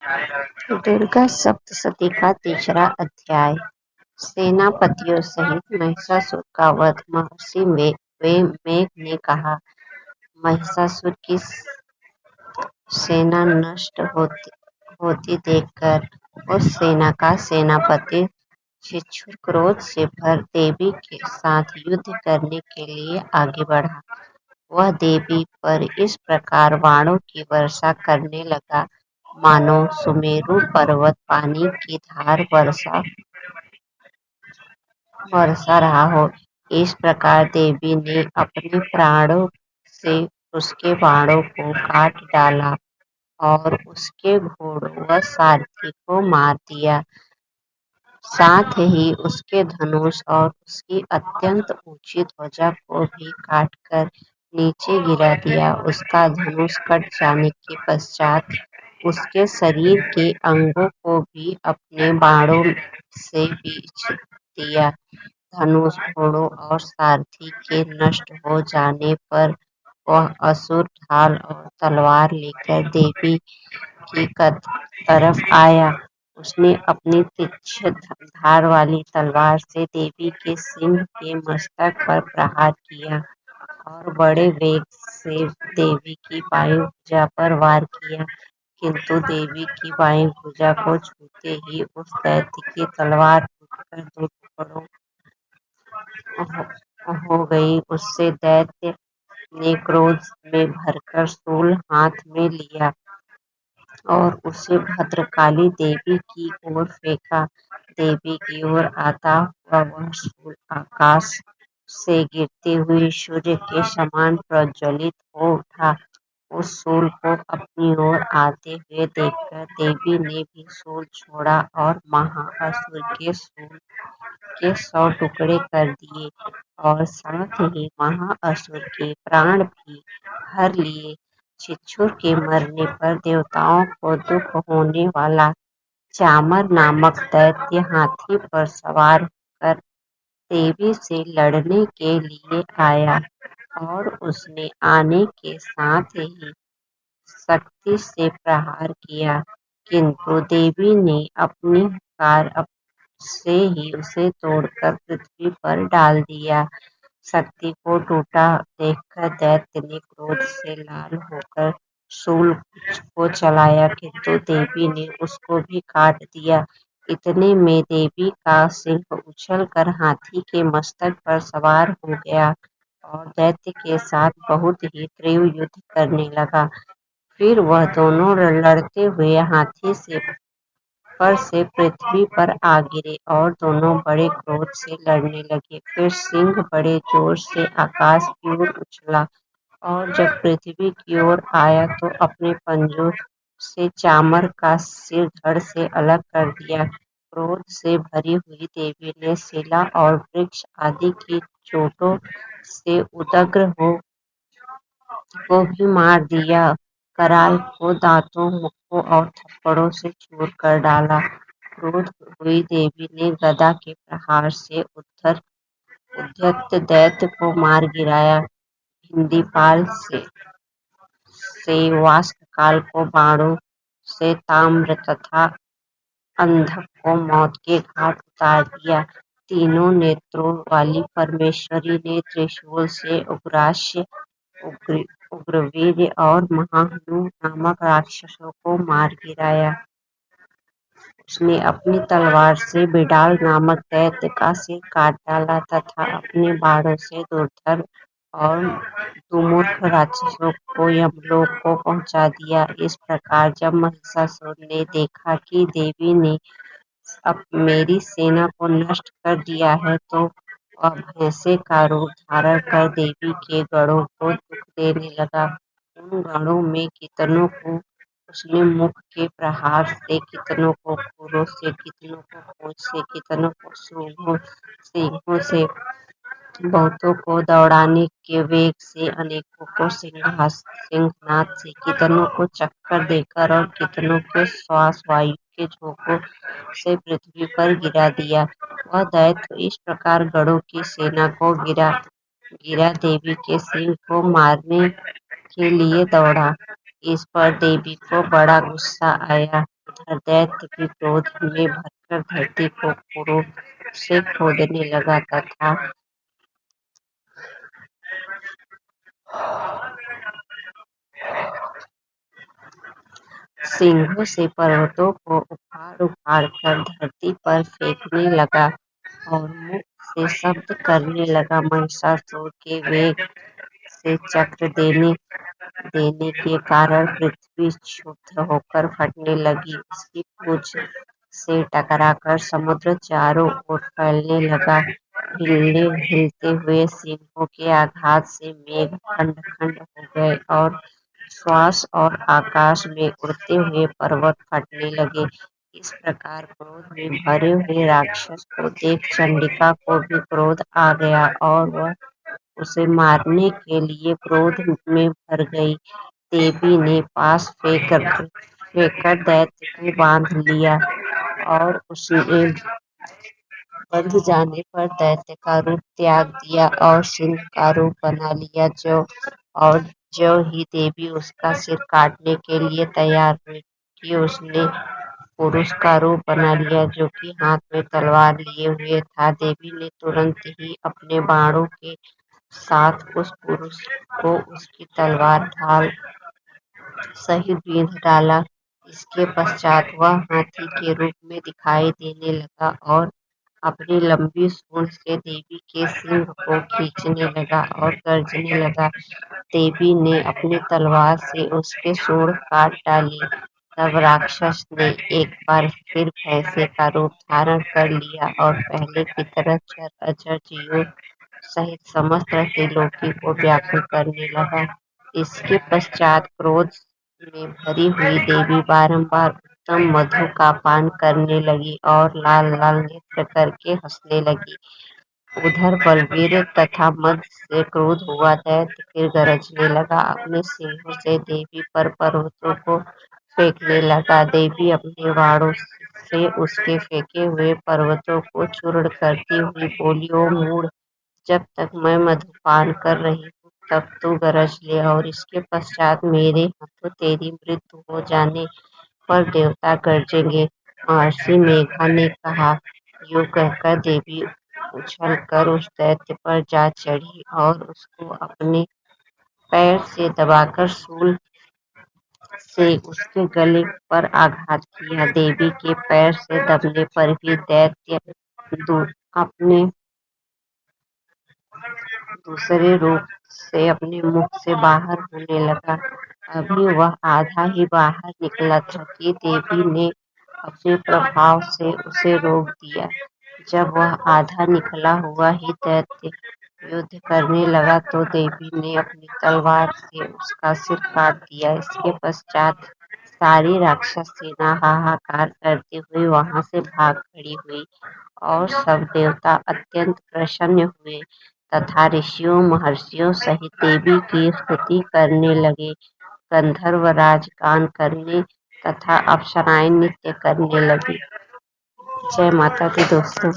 दुर्गा सप्तशती का तीसरा अध्याय। सेनापतियों सहित महिषासुर का वध। महर्षि मेघ ने कहा, महिषासुर की सेना नष्ट होती देखकर उस सेना का सेनापति शिक्षुर क्रोध से भर देवी के साथ युद्ध करने के लिए आगे बढ़ा। वह देवी पर इस प्रकार बाणों की वर्षा करने लगा मानो सुमेरु पर्वत पानी की धार बरसा रहा हो। इस प्रकार देवी ने अपने प्राणों से उसके बाणों को काट डाला और उसके घोड़ों व सारथी को मार दिया। साथ ही उसके धनुष और उसकी अत्यंत ऊंची ध्वजा को भी काटकर नीचे गिरा दिया। उसका धनुष कट जाने के पश्चात उसके शरीर के अंगों को भी अपने बाणों से बींच दिया। धनुष, घोड़ों और सारथी के नष्ट हो जाने पर वह असुर ढाल और तलवार लेकर देवी की तरफ आया। उसने अपनी तीक्ष्ण धार वाली तलवार से देवी के सिंह के मस्तक पर प्रहार किया और बड़े वेग से देवी की बाईं भुजा पर वार किया, किंतु देवी की बाईं भुजा को छूते ही उस दैत्य की तलवार टूटकर दो टुकड़ों हो गई। उससे दैत्य ने क्रोध में भरकर शूल हाथ में लिया और उसे भद्रकाली देवी की ओर फेंका। देवी की ओर आता हुआ वह शूल आकाश से गिरते हुए सूर्य के समान प्रज्वलित हो उठा। उस शूल को अपनी ओर आते हुए देखकर देवी ने भी शूल छोड़ा और महाअसुर के शूल के 100 टुकड़े कर दिए और साथ ही महाअसुर के प्राण भी हर लिए। शिक्षुर के मरने पर देवताओं को दुख होने वाला चामर नामक दैत्य हाथी पर सवार होकर देवी से लड़ने के लिए आया और उसने आने के साथ ही शक्ति से प्रहार किया, किंतु देवी ने अपनी हुंकार से ही उसे तोड़कर पृथ्वी पर डाल दिया। शक्ति को टूटा देखकर दैत्य ने क्रोध से लाल होकर शूल को चलाया, किंतु देवी ने उसको भी काट दिया। इतने में देवी का सिंह उछलकर हाथी के मस्तक पर सवार हो गया और दैत्य के साथ बहुत ही तीव्र युद्ध करने लगा। फिर वह दोनों लड़ते हुए हाथी से पृथ्वी पर आ गिरे और दोनों बड़े क्रोध से लड़ने लगे। फिर सिंह बड़े जोर से आकाश की ओर उछला और जब पृथ्वी की ओर आया तो अपने पंजों से चामर का सिर धड़ से अलग कर दिया। क्रोध से भरी हुई देवी ने शिला और वृक्ष आदि की चोटों से उदग्र को भी मार दिया। कराल को दांतों, मुक्कों और थप्पड़ों से चूर कर डाला। क्रोध हुई देवी ने गदा के प्रहार से उद्यत दैत्य को मार गिराया। हिंदीपाल से वाष्पकाल को बाणों से ताम्र तथा अंधक को मौत के घाट उतार दिया। तीनों नेत्रों वाली परमेश्वरी ने त्रिशूल से उग्रास्य, उग्रवीर्य और महाहनु नामक राक्षसों को मार गिराया। उसने अपनी तलवार से बिडाल नामक दैत्य का सिर काट डाला तथा अपने बाणों से दुर्धर और दुर्मुख राक्षसों को यमलोक को पहुंचा दिया। इस प्रकार जब महिषासुर ने देखा कि देवी ने अब मेरी सेना को नष्ट कर दिया है तो वह भैंसे का रूप धारण कर देवी के गणों को दुख देने लगा। उन गणों में कितनों को उसने मुख के प्रहार से, कितनों को खुरों से, कितनों को पूंछ से, कितनों को सींगों से, बहुतों को दौड़ाने के वेग से, अनेकों को सिंहनाद से, कितनों को चक्कर देकर और कितनों के श्वास वायु के झोंकों से पृथ्वी पर गिरा दिया। वह दैत्य इस प्रकार गणों की सेना को गिरा देवी के सिंह को मारने के लिए दौड़ा। इस पर देवी को बड़ा गुस्सा आया। उधर दैत्य भी क्रोध में भरकर धरती को कुरूप से खोदने लगा तथा सींगों से पर्वतों को उखाड़-उखाड़ कर धरती पर फेंकने लगा और मुख से शब्द करने लगा। महिषासुर के वेग से चक्र देने के कारण पृथ्वी क्षुब्ध होकर फटने लगी। इसकी पूंछ से टकराकर समुद्र चारों ओर फैलने लगा। हिलते हुए सिंहों के आघात से मेघ खंड-खंड हो गए और श्वास और आकाश में उड़ते हुए पर्वत फटने लगे। इस प्रकार क्रोध में भरे हुए राक्षस को देख चंडिका को भी क्रोध आ गया और वह उसे मारने के लिए क्रोध में भर गई। देवी ने पास फेंककर दैत्य को बांध लिया और उसने बंध जाने पर दैत्य का रूप त्याग दिया और सिंह का रूप बना लिया। ज्यों ही देवी उसका सिर काटने के लिए तैयार हुई कि उसने पुरुष का रूप बना लिया जो कि हाथ में तलवार लिए हुए था। देवी ने तुरंत ही अपने बाणों के साथ उस पुरुष को उसकी तलवार ढाल सहित बींध डाला। इसके पश्चात वह हाथी के रूप में दिखाई देने लगा और अपनी लंबी सूंड से देवी के सिंह को खींचने लगा और गर्जने लगा। देवी ने अपनी तलवार से उसकी सूंड काट डाली। तब राक्षस ने एक बार फिर भैंसे का रूप धारण कर लिया और पहले की तरह चर अचर जीवों सहित समस्त त्रिलोकी को व्याकुल करने लगा। इसके पश्चात क्रोध में भरी हुई देवी बारंबार उत्तम मधु का पान करने लगी और लाल लाल नृत्य करके हंसने लगी। उधर बलवीर तथा मद से क्रोध हुआ दैत्य फिर गरजने लगा। अपने सिंहों से देवी पर पर्वतों को फेंकने लगा। देवी अपने बाणों से उसके फेंके हुए पर्वतों को चूर्ण करती हुई बोली, ओ मूढ़, जब तक मैं मधुपान कर रही हूँ तब तू गरज ले और इसके पश्चात मेरे हाथों तेरी मृत्यु हो जाने पर देवता गरजेंगे। महर्षि मेघा ने कहा। यूं कहकर देवी उछल कर उस दैत्य पर जा चढ़ी और उसको अपने पैर से दबाकर शूल से उसके गले पर आघात किया। देवी के पैर से दबने पर भी दैत्य अपने दूसरे रूप से अपने मुख से बाहर होने लगा। अभी वह आधा ही बाहर निकला था कि देवी ने अपने प्रभाव से उसे रोक दिया। जब वह आधा निकला हुआ ही दैत्य युद्ध करने लगा तो देवी ने अपनी तलवार से उसका सिर काट दिया। इसके पश्चात सारी राक्षस सेना हाहाकार करते हुए वहां से भाग खड़ी हुई और सब देवता अत्यंत प्रसन्न हुए तथा ऋषियों महर्षियों सहित देवी की स्तुति करने लगे। गंधर्वराज गान करने तथा अप्सराएं नृत्य करने लगी। जय माता दी दोस्तों।